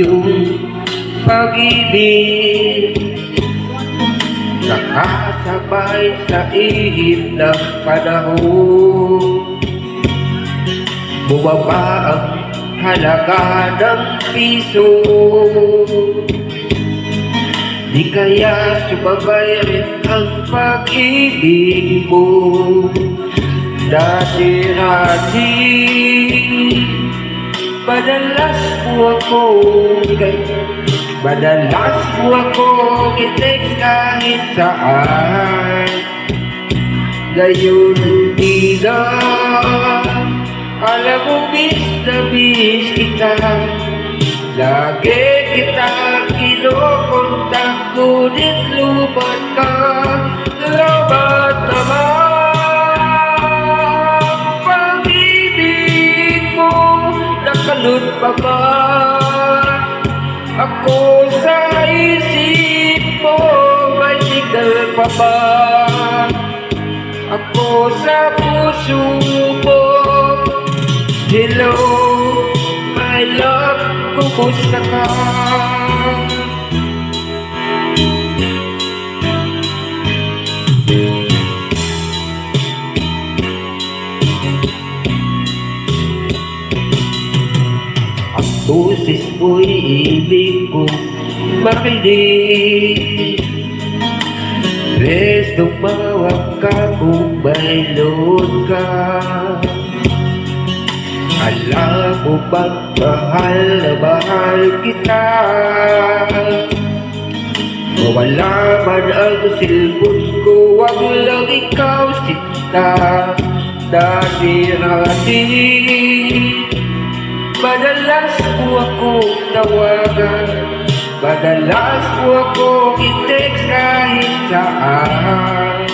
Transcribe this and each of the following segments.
iyong pag-ibig, nakasabay sa ihip ng panahon. Bumaba ang halaga ng piso, di kaya sumabay rin ang pag-ibig mo. Dati-rati madalas mo ako i-text kahit saan. Ngayon hindi na, alam mo miss na miss kita. Lagi kitang kinukontak, ngunit lumat ka. Salamat naman, pag-ibig mo nakalun pa ba ako sa isip mo? May signal pa ba ako sa puso mo? Hello, my love, kumusta ka? Ang boses mo'y ibig kong makinig. Bes, tumawag ka kung may load ka. Alam mo bang mahal na mahal kita? Mawala man ang cellphone ko, wag lang ikaw sinta. Dati-rati madalas mo ako tawagan, madalas mo ako i-text kahit saan.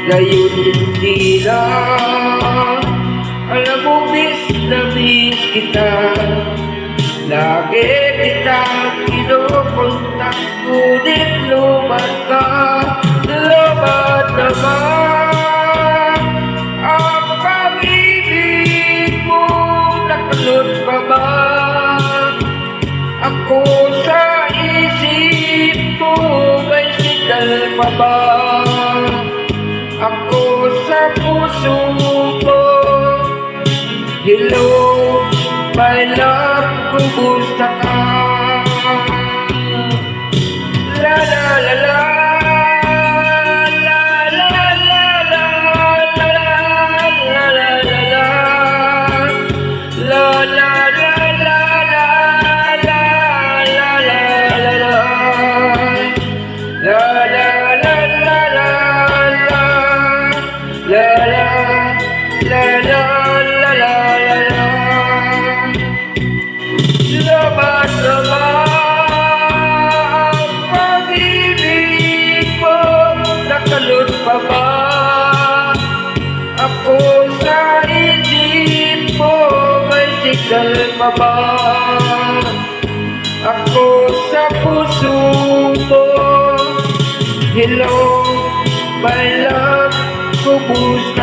Ngayon hindi na, alam mo miss na miss kita. Lagi kitang kinukontak, ngunit lumat ka. Salamat naman, ang pag-ibig mo nakalun pa ba ako sa isip mo? May signal pa ba ako sa puso mo? Hello, my love, kumusta ka? La la la la, la la la la, la la la la, la la la la, la la la la, la la la la la, la la la la. Salamat naman, pag-ibig mo nakalun pa ba ako sa isip mo? May signal pa ba ako sa puso mo? Hello, my love, kumusta